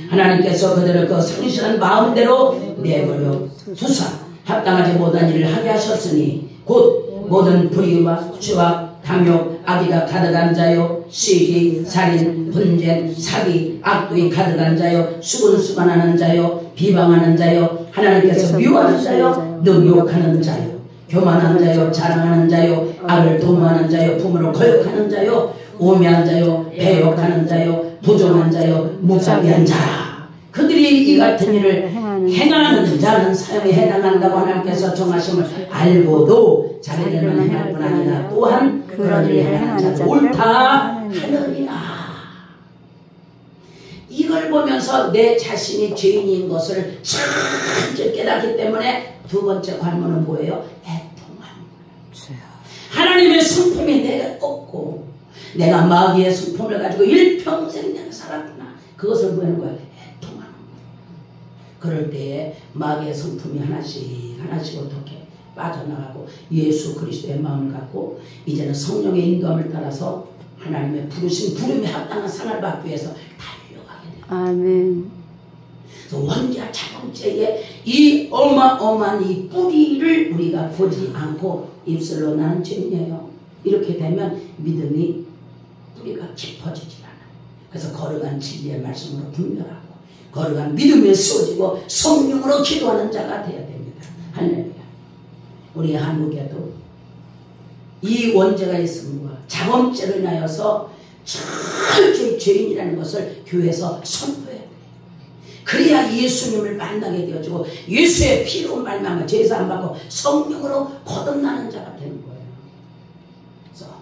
하나님께서 그들을 그 상실한 마음대로 내버려 두사 합당하지 못한 일을 하게 하셨으니 곧 모든 불의와 추악, 탐욕, 악의가 가득한 자요, 시기, 살인, 분쟁, 사기, 악독이 가득한 자요, 수군수관하는 자요, 비방하는 자요, 하나님께서 미워하는 자요, 능욕하는 자요, 교만한 자요, 자랑하는 자요, 악을 도모하는 자요, 부모를 거역하는 자요, 오매한 자요, 배역하는 자요, 부정한 자요, 무자비한 자. 그들이 이 같은 일을 행하는 자는 사형에 해당한다고 하나님께서 정하심을 알고도 자기들만 행할 뿐 아니라 또한 그런 일을 행하는 자도 옳다 하느니라. 이걸 보면서 내 자신이 죄인인 것을 참 깨닫기 때문에 두 번째 관문은 뭐예요? 애통하는 거예요. 하나님의 성품이 내가 없고 내가 마귀의 성품을 가지고 일평생 내가 살았구나. 그것을 보이는 거예요. 애통하는 거예요. 그럴 때에 마귀의 성품이 하나씩 어떻게 빠져나가고 예수 그리스도의 마음을 갖고 이제는 성령의 인도함을 따라서 하나님의 부르신 부름에 합당한 상을 받기 위해서 달려가게 돼요.
아멘.
그래서 원죄와 자범죄의 이 어마어마한 이 뿌리를 우리가 보지 않고 입술로 나는 죄인이에요. 이렇게 되면 믿음이 뿌리가 깊어지질 않아요. 그래서 거룩한 진리의 말씀으로 분별하고 거룩한 믿음에 세워지고 성령으로 기도하는 자가 되어야 됩니다. 할렐루야. 우리 한국에도 이 원죄가 있음과 자범죄로 인하여서 철저히 죄인이라는 것을 교회에서 선포해야 돼요. 그래야 예수님을 만나게 되어지고 예수의 피로 말미암아 제사 안 받고 성령으로 거듭나는 자가 되는 거예요. 그래서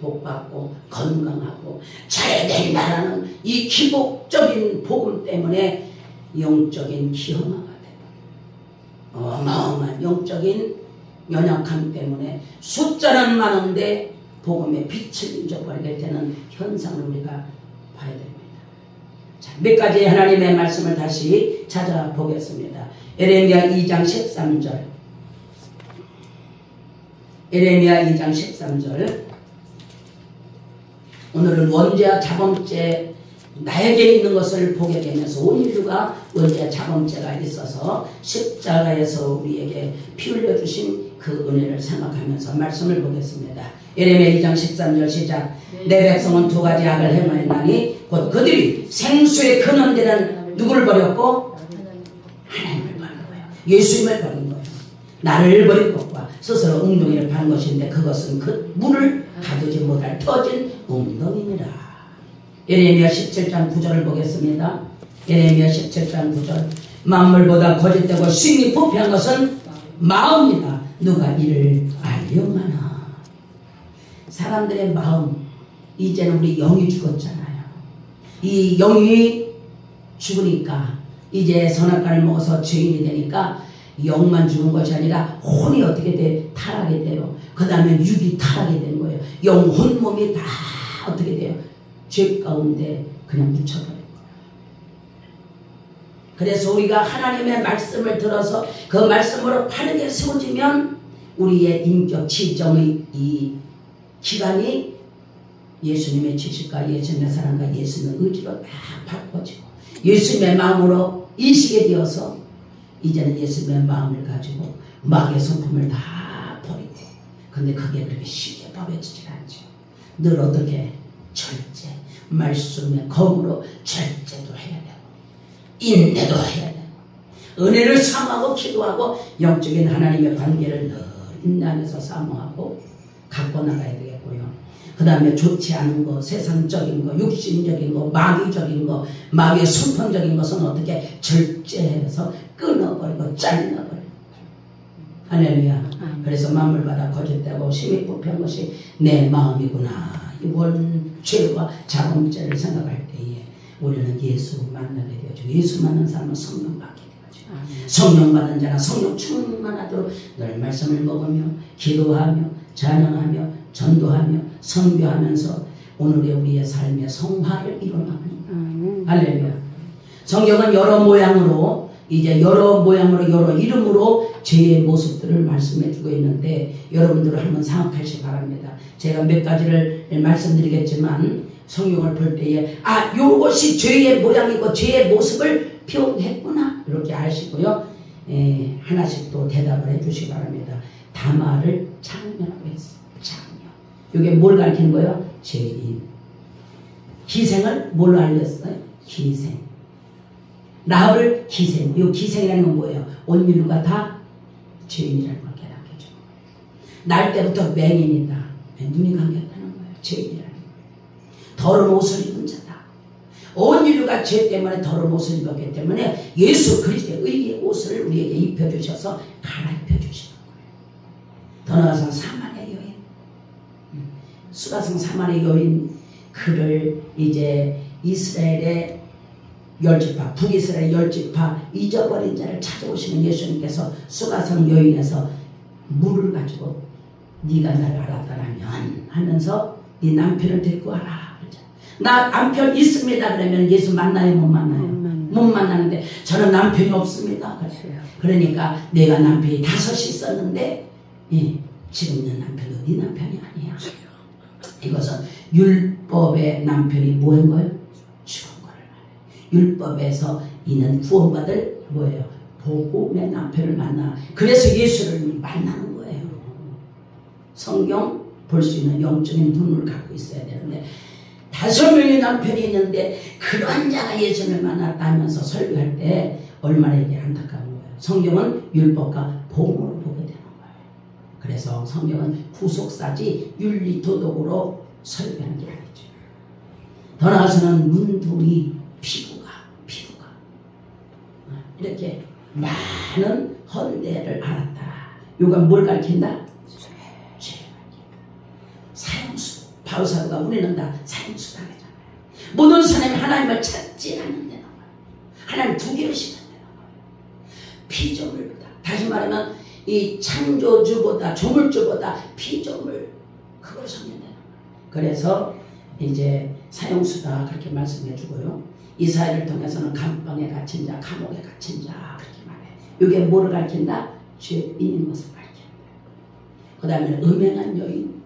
복받고 건강하고 잘될 나라는 이 기복적인 복음 때문에 영적인 기형아가 되고 어마어마한 영적인 연약함 때문에 숫자는 많은데 복음의 빛을 잊어버리게 되는 현상을 우리가 봐야 됩니다. 자, 몇 가지 하나님의 말씀을 다시 찾아보겠습니다. 에레미야 2장 13절. 에레미야 2장 13절. 오늘은 원죄와 자범죄 나에게 있는 것을 보게 되면서 온 인류가 원죄와 자범죄가 있어서 십자가에서 우리에게 피 흘려주신 그 은혜를 생각하면서 말씀을 보겠습니다. 에레미야 2장 13절 시작. 내 백성은 두 가지 악을 행하였나니 곧 그들이 생수의 근원되는 누구를 버렸고 하나님을 버린 거예요. 예수님을 버린 거예요. 나를 버린 것과 스스로 웅덩이를 판 것인데 그것은 그 물을 가두지 못할 터진 웅덩이니라. 에레미야 17장 9절을 보겠습니다. 에레미야 17장 9절. 만물보다 거짓되고 심히 부패한 것은 마음이다. 누가 이를 알려하나. 사람들의 마음, 이제는 우리 영이 죽었잖아요. 이 영이 죽으니까 이제 선악과를 먹어서 죄인이 되니까 영만 죽은 것이 아니라 혼이 어떻게 돼? 타락이 돼요. 그 다음에 육이 타락이 되는 거예요. 영혼 몸이 다 어떻게 돼요? 죄 가운데 그냥 묻혀버려요. 그래서 우리가 하나님의 말씀을 들어서 그 말씀으로 바르게 세워지면 우리의 인격 지정의 이 기간이 예수님의 지식과 예수님의 사랑과 예수님의 의지로 다 바꿔지고 예수님의 마음으로 인식이 되어서 이제는 예수님의 마음을 가지고 마귀의 성품을 다 버리고 근데 그게 그렇게 쉽게 버려지질 않죠. 늘 어떻게 절제 말씀의 검으로 절제도 해야 되고 인내도 해야 되고 은혜를 사모하고 기도하고 영적인 하나님의 관계를 늘 인내하면서 사모하고 갖고 나가야 되겠고요. 그 다음에 좋지 않은 거, 세상적인 거, 육신적인 거, 마귀적인 거, 마귀의 순풍적인 것은 어떻게 절제해서 끊어버리고 잘라버리고 할렐루야. 그래서 만물마다 거짓되고 심히 부패한 것이 내 마음이구나. 이원 죄와 자범죄를 생각할 때에 우리는 예수 만나게 되어지고 예수 만난 사람은 성령 받게 되어지고 성령 받은 자는 성령 충만하도록 늘 말씀을 먹으며 기도하며 찬양하며 전도하며 선교하면서 오늘의 우리의 삶의 성화를 이뤄나가는 할렐루야. 성경은 여러 모양으로 이제 여러 모양으로 여러 이름으로 죄의 모습들을 말씀해 주고 있는데 여러분들은 한번 생각하시기 바랍니다. 제가 몇 가지를 말씀드리겠지만 성경을 볼 때에 요것이 죄의 모양이고 죄의 모습을 표현했구나 이렇게 아시고요. 하나씩 또 대답을 해 주시기 바랍니다. 다말을 창녀라고 했어요. 창녀. 이게 뭘 가리키는 거예요? 죄인. 희생을 뭘로 알렸어요? 희생. 라합을 희생. 이 희생이라는 건 뭐예요? 온 인류가 다 죄인이라는 걸 깨닫게 해주는 거예요. 날 때부터 맹인이다. 눈이 감겼다는 거예요. 죄인이라는 거예요. 더러운 옷을 입은 자다. 온 인류가 죄 때문에 더러운 옷을 입었기 때문에 예수 그리스도의 의의 옷을 우리에게 입혀주셔서 갈아입혀 주시는 거예요. 더 나아가서 사마리아 여인. 수가성 사마리아 여인 그를 이제 이스라엘의 열지파, 북이스라엘 열지파 잊어버린 자를 찾아오시는 예수님께서 수가성 여인에서 물을 가지고 네가 나를 알았다라면 하면서 네 남편을 데리고 와라. 나 남편 있습니다. 그러면 예수 만나요? 못 만나요? 못 만나는데 저는 남편이 없습니다. 그러니까 내가 남편이 5이 있었는데 지금 내 남편은 네 남편이 아니야. 이것은 율법의 남편이 뭐인 거예요? 죽은 거를 말해요. 율법에서 이는 구원받을 뭐예요? 복음의 남편을 만나. 그래서 예수를 만나는 거예요. 성경 볼 수 있는 영적인 눈을 갖고 있어야 되는데 5명의 남편이 있는데 그런 자가 예수를 만났다면서 설교할 때 얼마나 이게 안타까운 거예요. 성경은 율법과 복음으로 보게 되는 거예요. 그래서 성경은 구속사지 윤리도덕으로 설교하는 게 아니죠. 더 나아가서는 문둥이 피부가 이렇게 많은 헌대를 알았다. 이건 뭘 가르친다? 죄. 사형수. 바울사도가 우리는 다 사형수 당하잖아요. 모든 사람이 하나님을 찾지 않는다는 거예요. 하나님 두 개를 시킨다는 거예요. 피조물보다 다시 말하면 이 창조주보다 조물주보다 피조물 그걸 섬긴다는 거예요. 그래서 이제 사형수다 그렇게 말씀해 주고요. 이사야를 통해서는 감방에 갇힌 자, 감옥에 갇힌 자 그렇게 말해요. 이게 뭐를 가르친다? 죄인인 것을 가르친다. 그 다음에 음행한 여인,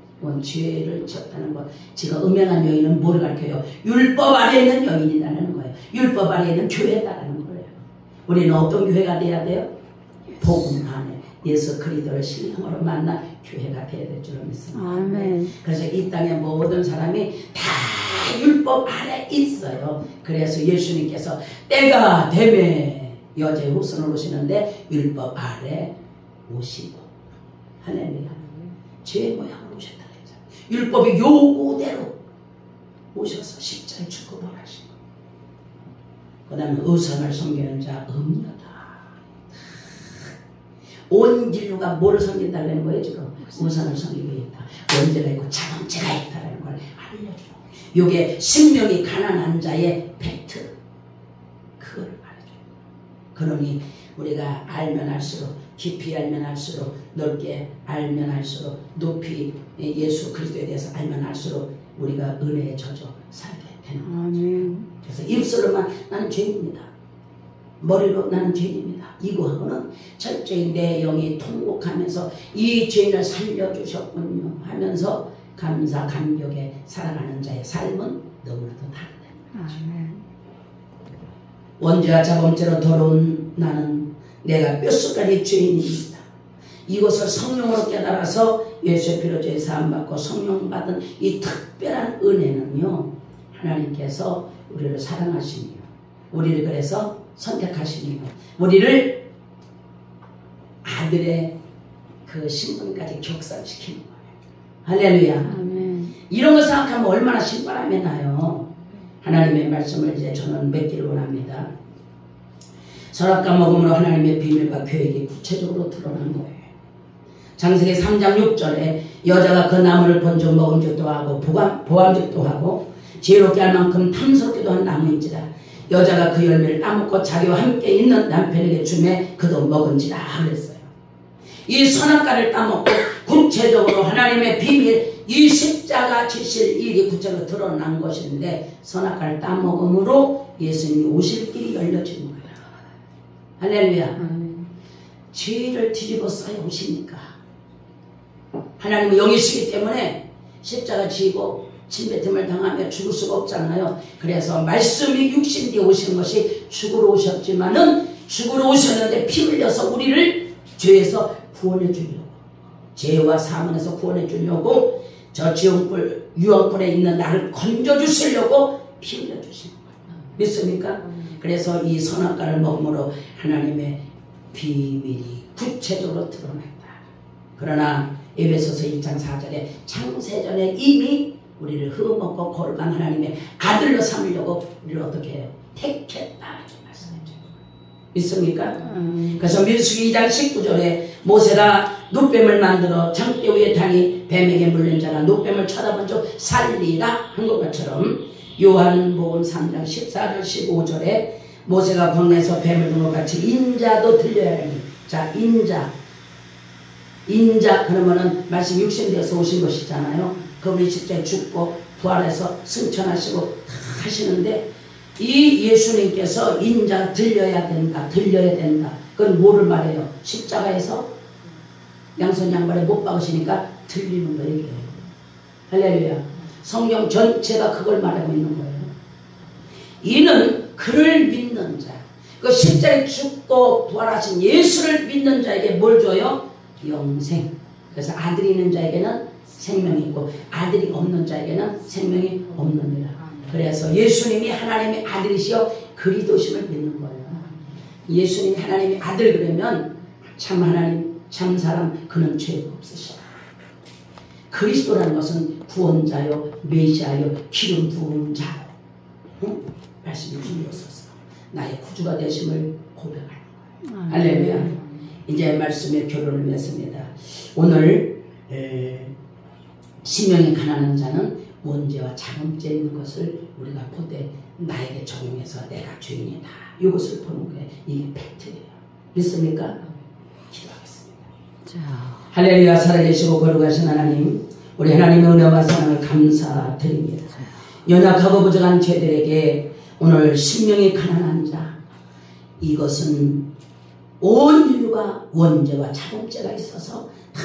죄를 지었다는 것. 지금 음행한 여인은 뭐를 가르쳐요? 율법 아래에 있는 여인이라는 거예요. 율법 아래에 있는 교회다라는 거예요. 우리는 어떤 교회가 돼야 돼요? 복음 안에 예수 그리스도를 신령으로 만나 교회가 돼야 될 줄로 믿습니다.
아멘.
그래서 이 땅의 모든 사람이 다 율법 아래 있어요. 그래서 예수님께서 때가 되매 여자의 후손을 오시는데 율법 아래 오시고 할렐루야. 죄의 모양으로 오셨다 그랬잖아요. 율법의 요구대로 오셔서 십자가에 죽고 부활하시고 그 다음에 의선을 섬기는 자 음녀다. 온 인류가 뭐를 섬긴다는 거예요? 지금 의선을 섬기고 있다. 원죄가 있고 자범죄가 있다는 걸 알려줘요. 이게 생명이 가난한 자의 팩트 그걸 말해줘요. 그러니 우리가 알면 알수록, 깊이 알면 알수록, 넓게 알면 알수록, 높이 예수 그리스도에 대해서 알면 알수록 우리가 은혜에 젖어 살게 되는 거죠. 그래서 입술로만 나는 죄인입니다, 머리로 나는 죄인입니다, 이거하고는 철저히 내 영이 통곡하면서 이 죄인을 살려주셨군요 하면서 감사 감격에 살아가는 자의 삶은 너무나도 다르다는 거죠. 원죄와 자범죄로 더러운 나는 내가 뼛속까지 죄인입니다. 이것을 성령으로 깨달아서 예수의 피로 죄 사함받고 성령 받은 이 특별한 은혜는요, 하나님께서 우리를 사랑하시며 우리를 그래서 선택하시며 우리를 아들의 그 신분까지 격상시키는 거예요. 할렐루야. 아멘. 이런 거 생각하면 얼마나 신바람이 나요. 하나님의 말씀을 이제 저는 맺기를 원합니다. 선악과 먹음으로 하나님의 비밀과 계획이 구체적으로 드러난 거예요. 창세기 3장 6절에 여자가 그 나무를 본즉 먹음직도 하고 보암직도 하고 지혜롭게 할 만큼 탐스럽기도 한 나무인지라 여자가 그 열매를 따먹고 자기와 함께 있는 남편에게 주매 그도 먹은지라 그랬어요. 이 선악과를 따먹고 구체적으로 하나님의 비밀, 이 십자가 지실 일이 구체적으로 드러난 것인데 선악과를 따먹음으로 예수님이 오실 길이 열려진 거예요. 할렐루야. 죄를 뒤집어 쌓여 오시니까 하나님은 영이시기 때문에 십자가 지고 침뱉음을 당하며 죽을 수가 없잖아요. 그래서 말씀이 육신되어 오신 것이 죽으러 오셨지만은 죽으러 오셨는데 피 흘려서 우리를 죄에서 구원해 주려고, 죄와 사망에서 구원해 주려고 저 지옥불 유황불에 있는 나를 건져 주시려고 피 흘려 주시는 거예요. 믿습니까? 그래서 이 선악과를 먹음으로 하나님의 비밀이 구체적으로 드러났다. 그러나 에베소서 1장 4절에 창세전에 이미 우리를 흠없고 거룩한 하나님의 아들로 삼으려고 우리를 어떻게 해요? 택했다 이렇게 말씀해줘요. 믿습니까? 그래서 민수기 2장 19절에 모세가 눕뱀을 만들어 장대 위에 다니 뱀에게 물린 자가 눕뱀을 쳐다본 적 살리라 한 것처럼 요한복음 3장 14절 15절에 모세가 광야에서 뱀을 둔 것 같이 인자도 들려야 하니, 자 인자 그러면은 말씀 육신되어서 오신 것이잖아요. 그분이 실제 죽고 부활해서 승천하시고 다 하시는데 이 예수님께서 인자 들려야 된다. 그건 뭐를 말해요? 십자가에서 양손 양발에 못 박으시니까 들리는 거예요. 할렐루야. 성경 전체가 그걸 말하고 있는 거예요. 이는 그를 믿는 자, 그 십자가에 죽고 부활하신 예수를 믿는 자에게 뭘 줘요? 영생. 그래서 아들이 있는 자에게는 생명이 있고 아들이 없는 자에게는 생명이 없느니라. 그래서 예수님이 하나님의 아들이시여 그리스도심을 믿는 거예요. 예수님이 하나님의 아들 그러면 참 하나님 참 사람 그는 죄가 없으시다. 그리스도라는 것은 구원자요 메시아요 기름 부은 자요. 응? 말씀이 주셨었어. 나의 구주가 되심을 고백하는 거예요. 할렐루야. 이제 말씀에 결론을 맺습니다. 오늘 심령이 가난한 자는 원죄와 자범죄 있는 것을 우리가 보되 나에게 적용해서 내가 죄인이다. 이것을 보는 거예요. 이게 팩트예요. 믿습니까? 기도하겠습니다. 자. 할렐루야. 살아계시고 거룩하신 하나님, 우리 하나님의 은혜와 사랑을 감사드립니다. 연약하고 부족한 죄들에게 오늘 심령이 가난한 자, 이것은 온 인류가 원죄와 자범죄가 있어서 다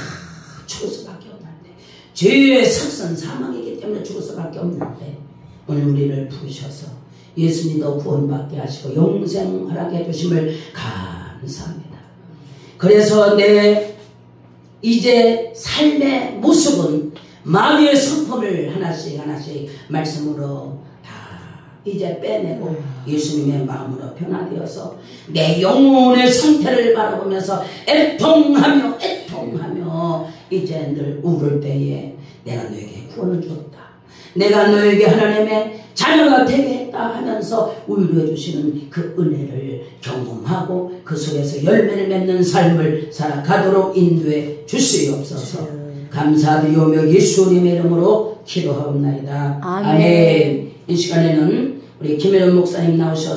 죽을 수밖에 없는데, 죄의 sak선 사망이기 때문에 죽을 수밖에 없는데 오늘 우리를 부르셔서 예수님도 구원받게 하시고 영생 허락해 주심을 감사합니다. 그래서 내 이제 삶의 모습은 마귀의 성품을 하나씩 말씀으로 이제 빼내고 예수님의 마음으로 변화되어서 내 영혼의 상태를 바라보면서 애통하며 이제 늘 울을 때에 내가 너에게 구원을 주었다. 내가 너에게 하나님의 자녀가 되게 했다 하면서 위로해 주시는 그 은혜를 경험하고 그 속에서 열매를 맺는 삶을 살아가도록 인도해 주시옵소서. 감사드리오며 예수님의 이름으로 기도하옵나이다. 아멘. 이 시간에는 우리 김혜련 목사님 나오셔서